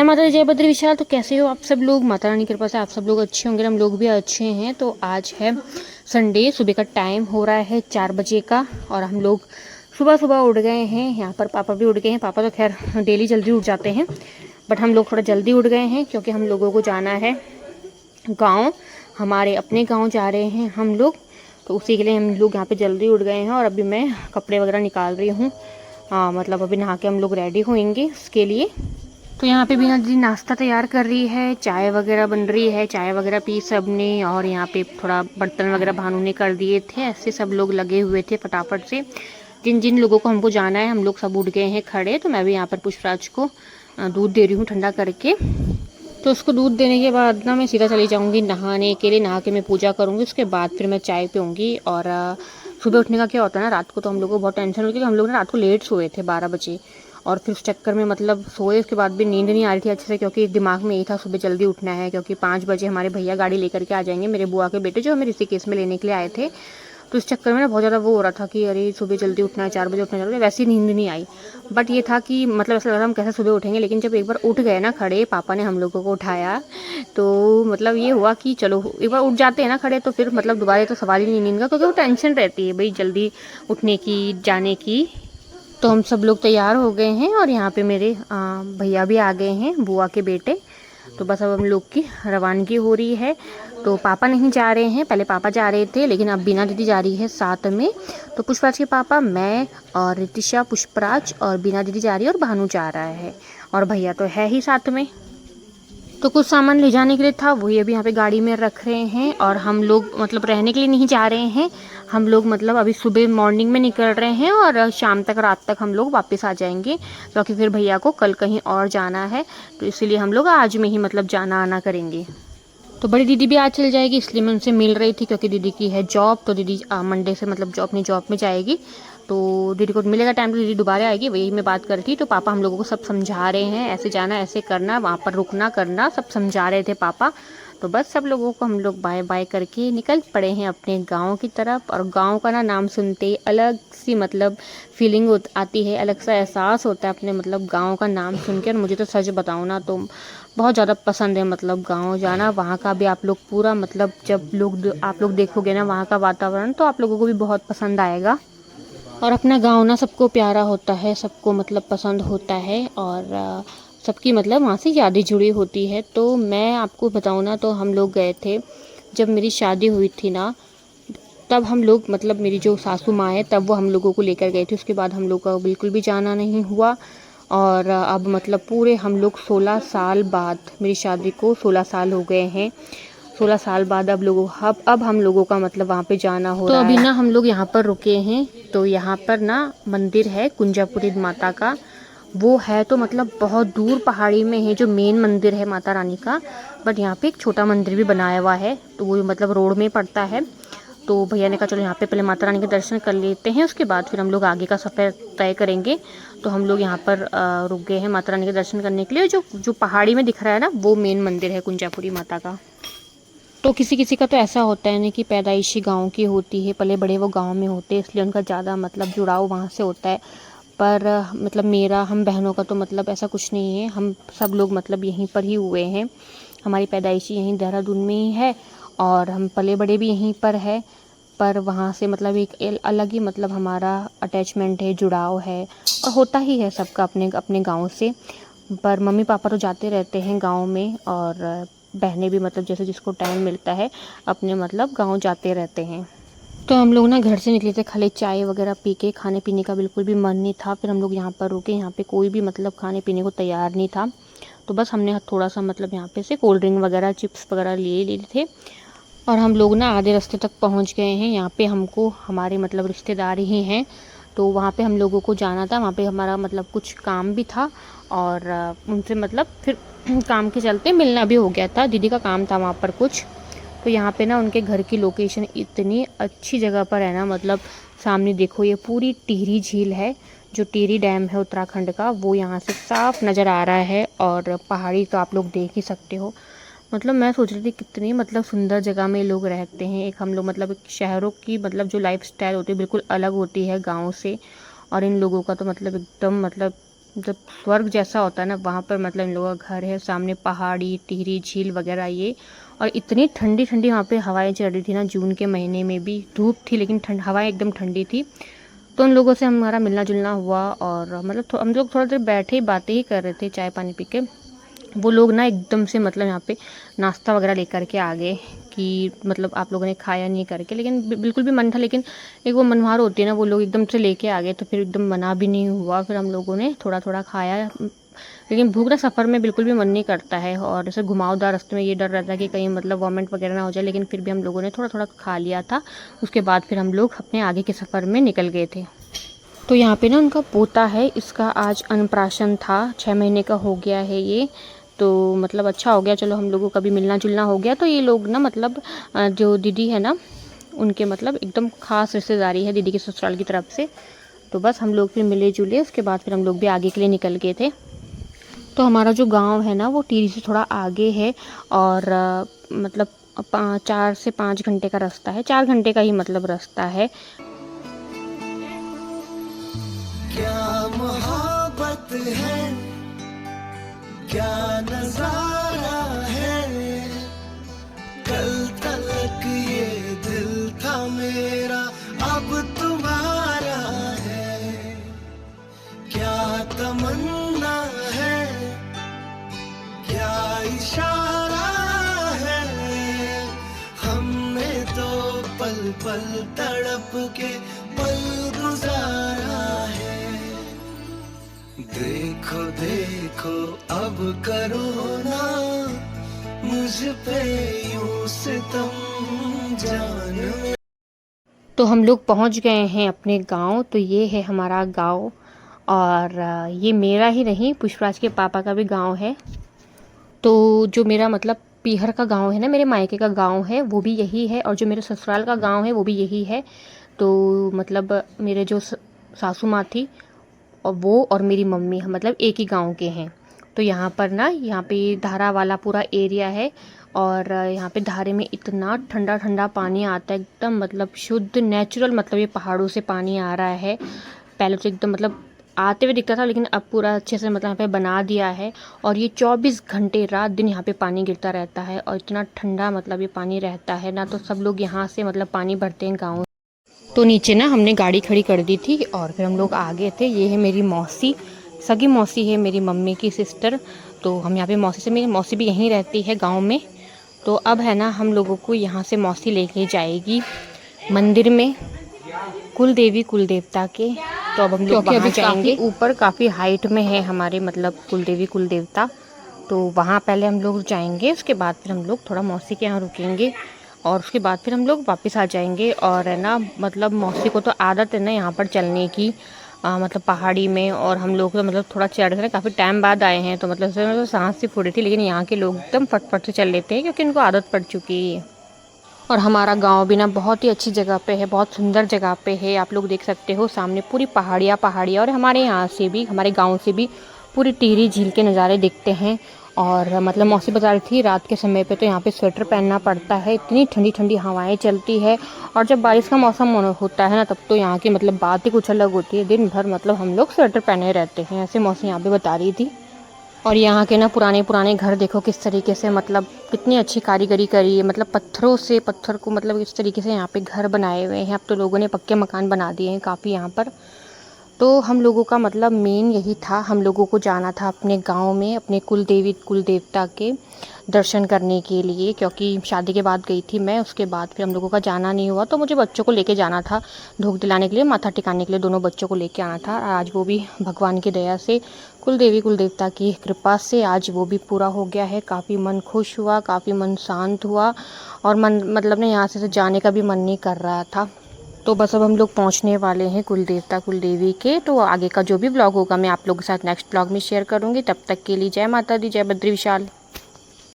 माता दी, जय बद्री विशाल। तो कैसे हो आप सब लोग? माता रानी की कृपा से आप सब लोग अच्छे होंगे, हम लोग भी अच्छे हैं। तो आज है संडे, सुबह का टाइम हो रहा है 4 बजे का और हम लोग सुबह सुबह उठ गए हैं। यहाँ पर पापा भी उठ गए हैं। पापा तो खैर डेली जल्दी उठ जाते हैं, बट हम लोग थोड़ा जल्दी उठ गए हैं क्योंकि हम लोगों को जाना है गाँव। हमारे अपने गाँव जा रहे हैं हम लोग, तो उसी के लिए हम लोग यहाँ पर जल्दी उठ गए हैं। और अभी मैं कपड़े वगैरह निकाल रही हूँ, मतलब अभी नहा के हम लोग रेडी होंगे उसके लिए। तो यहाँ पे बीना दीदी नाश्ता तैयार कर रही है, चाय वगैरह बन रही है, चाय वगैरह पी सब ने। और यहाँ पे थोड़ा बर्तन वगैरह भानु ने कर दिए थे, ऐसे सब लोग लगे हुए थे फटाफट से। जिन जिन लोगों को हमको जाना है हम लोग सब उठ गए हैं खड़े। तो मैं भी यहाँ पर पुष्पराज को दूध दे रही हूँ ठंडा करके। तो उसको दूध देने के बाद ना मैं सीधा चली जाऊँगी नहाने के लिए। नहा के मैं पूजा करूँगी, उसके बाद फिर मैं चाय पीऊँगी। और सुबह उठने का क्या होता है ना, रात को तो हम लोग को बहुत टेंशन होती है कि हम लोग ना रात को लेट सोए थे 12 बजे, और फिर उस चक्कर में मतलब सोए, उसके बाद भी नींद नहीं आ रही थी अच्छे से, क्योंकि दिमाग में यही था सुबह जल्दी उठना है, क्योंकि 5 बजे हमारे भैया गाड़ी लेकर के आ जाएंगे, मेरे बुआ के बेटे जो हमें ऋषिकेश में लेने के लिए आए थे। तो इस चक्कर में ना बहुत ज़्यादा वो हो रहा था कि अरे सुबह जल्दी उठना है, 4 बजे उठना है। वैसे ही नींद नहीं आई, बट ये था कि मतलब ऐसा लग रहा हम कैसे सुबह उठेंगे। लेकिन जब एक बार उठ गए ना खड़े, पापा ने हम लोगों को उठाया, तो मतलब ये हुआ कि चलो एक बार उठ जाते हैं ना खड़े, तो फिर मतलब दोबारा तो सवाल ही नहीं नींद का, क्योंकि वो टेंशन रहती है भाई जल्दी उठने की, जाने की। तो हम सब लोग तैयार हो गए हैं और यहाँ पे मेरे भैया भी आ गए हैं, बुआ के बेटे। तो बस अब हम लोग की रवानगी हो रही है। तो पापा नहीं जा रहे हैं, पहले पापा जा रहे थे, लेकिन अब बीना दीदी जा रही है साथ में। तो पुष्पराज के पापा, मैं और रितिशा, पुष्पराज और बीना दीदी जा रही है, और भानु जा रहा है, और भैया तो है ही साथ में। तो कुछ सामान ले जाने के लिए था, वही अभी यहाँ पे गाड़ी में रख रहे हैं। और हम लोग मतलब रहने के लिए नहीं जा रहे हैं, हम लोग मतलब अभी सुबह मॉर्निंग में निकल रहे हैं और शाम तक, रात तक हम लोग वापस आ जाएंगे, क्योंकि फिर भैया को कल कहीं और जाना है। तो इसीलिए हम लोग आज में ही मतलब जाना आना करेंगे। तो बड़ी दीदी भी आज चल जाएगी, इसलिए मैं उनसे मिल रही थी, क्योंकि दीदी की है जॉब। तो दीदी मंडे से मतलब अपनी जॉब में जाएगी, तो दीदी को मिलेगा टाइम तो दीदी दोबारा आएगी, वही मैं बात कर रही थी। तो पापा हम लोगों को सब समझा रहे हैं, ऐसे जाना, ऐसे करना, वहाँ पर रुकना करना, सब समझा रहे थे पापा। तो बस सब लोगों को हम लोग बाय बाय करके निकल पड़े हैं अपने गांव की तरफ। और गांव का ना नाम सुनते ही अलग सी मतलब फीलिंग आती है, अलग सा एहसास होता है अपने मतलब गांव का नाम सुन के। और मुझे तो सच बताऊँ ना तो बहुत ज़्यादा पसंद है मतलब गांव जाना। वहाँ का भी आप लोग पूरा मतलब जब आप लोग देखोगे ना वहाँ का वातावरण, तो आप लोगों को भी बहुत पसंद आएगा। और अपना गांव ना सबको प्यारा होता है, सबको मतलब पसंद होता है, और सबकी मतलब वहाँ से यादें जुड़ी होती है। तो मैं आपको बताऊँ ना, तो हम लोग गए थे जब मेरी शादी हुई थी ना, तब हम लोग मतलब मेरी जो सासू माँ है तब वो हम लोगों को लेकर गए थे। उसके बाद हम लोग का बिल्कुल भी जाना नहीं हुआ। और अब मतलब पूरे हम लोग 16 साल बाद, मेरी शादी को 16 साल हो गए हैं, 16 साल बाद अब हम लोगों का मतलब वहाँ पे जाना हो रहा है। तो अभी ना हम लोग यहाँ पर रुके हैं। तो यहाँ पर ना मंदिर है कुंजापुरी माता का, वो है तो मतलब बहुत दूर पहाड़ी में है, जो मेन मंदिर है माता रानी का। बट यहाँ पे एक छोटा मंदिर भी बनाया हुआ है, तो वो मतलब रोड में पड़ता है। तो भैया ने कहा चलो यहाँ पे पहले माता रानी के दर्शन कर लेते हैं, उसके बाद फिर हम लोग आगे का सफ़र तय करेंगे। तो हम लोग यहाँ पर रुक गए हैं माता रानी के दर्शन करने के लिए। जो पहाड़ी में दिख रहा है ना, वो मेन मंदिर है कुंजापुरी माता का। तो किसी किसी का तो ऐसा होता है ना कि पैदाइशी गांव की होती है, पले बड़े वो गांव में होते हैं, इसलिए उनका ज़्यादा मतलब जुड़ाव वहाँ से होता है। पर मतलब मेरा, हम बहनों का तो मतलब ऐसा कुछ नहीं है, हम सब लोग मतलब यहीं पर ही हुए हैं, हमारी पैदाइशी यहीं देहरादून में ही है, और हम पले बड़े भी यहीं पर है। पर वहाँ से मतलब एक अलग ही मतलब हमारा अटैचमेंट है, जुड़ाव है, और होता ही है सबका अपने अपने गाँव से। पर मम्मी पापा तो जाते रहते हैं गाँव में, और बहनें भी मतलब जैसे जिसको टाइम मिलता है अपने मतलब गाँव जाते रहते हैं। तो हम लोग ना घर से निकले थे खाली चाय वगैरह पी के, खाने पीने का बिल्कुल भी मन नहीं था। फिर हम लोग यहाँ पर रुके, यहाँ पे कोई भी मतलब खाने पीने को तैयार नहीं था। तो बस हमने थोड़ा सा मतलब यहाँ पे से कोल्ड ड्रिंक वगैरह, चिप्स वगैरह लिए थे, और हम लोग ना आधे रास्ते तक पहुँच गए हैं। यहाँ पे हमको हमारे मतलब रिश्तेदार ही हैं, तो वहाँ पे हम लोगों को जाना था। वहाँ पे हमारा मतलब कुछ काम भी था, और उनसे मतलब फिर काम के चलते मिलना भी हो गया था, दीदी का काम था वहाँ पर कुछ। तो यहाँ पे ना उनके घर की लोकेशन इतनी अच्छी जगह पर है ना, मतलब सामने देखो ये पूरी टिहरी झील है, जो टिहरी डैम है उत्तराखंड का, वो यहाँ से साफ नज़र आ रहा है। और पहाड़ी तो आप लोग देख ही सकते हो। मतलब मैं सोच रही थी कितनी मतलब सुंदर जगह में लोग रहते हैं। एक हम लोग मतलब एक शहरों की मतलब जो लाइफ स्टाइल होती है बिल्कुल अलग होती है गाँव से, और इन लोगों का तो मतलब एकदम मतलब जब स्वर्ग जैसा होता है ना वहाँ पर मतलब इन लोगों का घर है। सामने पहाड़ी, टिहरी झील वगैरह ये, और इतनी ठंडी ठंडी वहाँ पे हवाएं चल रही थी ना। जून के महीने में भी धूप थी लेकिन हवाएं एकदम ठंडी थी। तो उन लोगों से हमारा मिलना जुलना हुआ, और मतलब हम लोग थोड़ा देर बैठे ही बातें ही कर रहे थे चाय पानी पी के। वो लोग ना एकदम से मतलब यहाँ पे नाश्ता वगैरह लेकर के आ गए कि मतलब आप लोगों ने खाया नहीं करके, लेकिन बिल्कुल भी मन था, लेकिन एक वो मनवार होती है ना, वो लोग एकदम से लेके आ गए तो फिर एकदम मना भी नहीं हुआ। फिर हम लोगों ने थोड़ा थोड़ा खाया, लेकिन भूख ना सफ़र में बिल्कुल भी मन नहीं करता है, और ऐसे घुमावदार रास्ते में ये डर रहता है कि कहीं मतलब वॉमिट वगैरह ना हो जाए। लेकिन फिर भी हम लोगों ने थोड़ा थोड़ा खा लिया था। उसके बाद फिर हम लोग अपने आगे के सफ़र में निकल गए थे। तो यहाँ पे ना उनका पोता है, इसका आज अन्नप्राशन था, 6 महीने का हो गया है ये। तो मतलब अच्छा हो गया, चलो हम लोगों का भी मिलना जुलना हो गया। तो ये लोग ना मतलब जो दीदी है ना उनके मतलब एकदम ख़ास रिश्तेदारी है दीदी के ससुराल की तरफ से। तो बस हम लोग फिर मिले जुले, उसके बाद फिर हम लोग भी आगे के लिए निकल गए थे। तो हमारा जो गांव है ना वो टिहरी से थोड़ा आगे है, और मतलब 4 से 5 घंटे का रास्ता है, 4 घंटे का ही मतलब रास्ता है। क्या मोहब्बत है, क्या नजारा है, कल तक ये दिल था मेरा अब तुम्हारा है, क्या तमन्ना है, क्या इशारा है, हमने तो पल पल तड़प के पल गुजारा है। देखो देखो अब करो ना मुझ पे यूं सितम जान। तो हम लोग पहुंच गए हैं अपने गांव। तो ये है हमारा गांव, और ये मेरा ही नहीं, पुष्पराज के पापा का भी गांव है। तो जो मेरा मतलब पीहर का गांव है ना, मेरे मायके का गांव है, वो भी यही है, और जो मेरे ससुराल का गांव है वो भी यही है। तो मतलब मेरे जो सासू माँ थी और वो और मेरी मम्मी मतलब एक ही गांव के हैं। तो यहाँ पर ना, यहाँ पे धारा वाला पूरा एरिया है, और यहाँ पे धारे में इतना ठंडा ठंडा पानी आता है, एकदम मतलब शुद्ध नेचुरल, मतलब ये पहाड़ों से पानी आ रहा है। पहले तो एकदम मतलब आते हुए दिखता था, लेकिन अब पूरा अच्छे से मतलब यहाँ पे बना दिया है, और ये 24 घंटे रात दिन यहाँ पे पानी गिरता रहता है, और इतना ठंडा मतलब ये पानी रहता है ना। तो सब लोग यहाँ से मतलब पानी भरते हैं गाँव। तो नीचे ना हमने गाड़ी खड़ी कर दी थी, और फिर हम लोग आ गए थे। ये है मेरी मौसी, सगी मौसी है मेरी मम्मी की सिस्टर। तो हम यहाँ पे मौसी से, मेरी मौसी भी यहीं रहती है गांव में। तो अब है ना हम लोगों को यहाँ से मौसी लेके जाएगी मंदिर में, कुल देवी कुल देवता के। तो अब हम लोग वहाँ जाएंगे। ऊपर काफ़ी हाइट में है हमारे मतलब कुल देवी कुल देवता, तो वहाँ पहले हम लोग जाएंगे। उसके बाद फिर हम लोग थोड़ा मौसी के यहाँ रुकेंगे, और उसके बाद फिर हम लोग वापस आ जाएंगे। और है ना मतलब मौसी को तो आदत है ना यहाँ पर चलने की, मतलब पहाड़ी में। और हम लोग तो मतलब थोड़ा चढ़ रहे, काफ़ी टाइम बाद आए हैं, तो मतलब उसमें तो सांस सी फूटी थी, लेकिन यहाँ के लोग एकदम फटफट से चल लेते हैं क्योंकि इनको आदत पड़ चुकी है। और हमारा गांव भी ना बहुत ही अच्छी जगह पे है, बहुत सुंदर जगह पे है। आप लोग देख सकते हो सामने पूरी पहाड़ियाँ पहाड़ियाँ, और हमारे यहाँ से भी, हमारे गांव से भी पूरी टिहरी झील के नज़ारे दिखते हैं। और मतलब मौसी बता रही थी रात के समय पे तो यहाँ पे स्वेटर पहनना पड़ता है, इतनी ठंडी ठंडी हवाएं चलती है। और जब बारिश का मौसम होता है ना, तब तो यहाँ की मतलब बात ही कुछ अलग होती है। दिन भर मतलब हम लोग स्वेटर पहने रहते हैं, ऐसे मौसी यहाँ पे बता रही थी। और यहाँ के ना पुराने पुराने घर देखो किस तरीके से, मतलब कितनी अच्छी कारीगरी करी है, मतलब पत्थरों से, पत्थर को मतलब इस तरीके से यहाँ पे घर बनाए हुए हैं। अब तो लोगों ने पक्के मकान बना दिए हैं काफ़ी यहाँ पर। तो हम लोगों का मतलब मेन यही था, हम लोगों को जाना था अपने गांव में अपने कुल देवी कुल देवता के दर्शन करने के लिए, क्योंकि शादी के बाद गई थी मैं, उसके बाद फिर हम लोगों का जाना नहीं हुआ। तो मुझे बच्चों को लेके जाना था, धूप दिलाने के लिए, माथा टिकाने के लिए, दोनों बच्चों को लेके आना था। आज वो भी भगवान की दया से, कुल देवी कुल देवता की कृपा से आज वो भी पूरा हो गया है। काफ़ी मन खुश हुआ, काफ़ी मन शांत हुआ, और मन मतलब ना यहाँ से जाने का भी मन नहीं कर रहा था। तो बस अब हम लोग पहुंचने वाले हैं कुल देवता कुल देवी के। तो आगे का जो भी ब्लॉग होगा मैं आप लोगों के साथ नेक्स्ट ब्लॉग में शेयर करूंगी। तब तक के लिए जय माता दी, जय बद्री विशाल।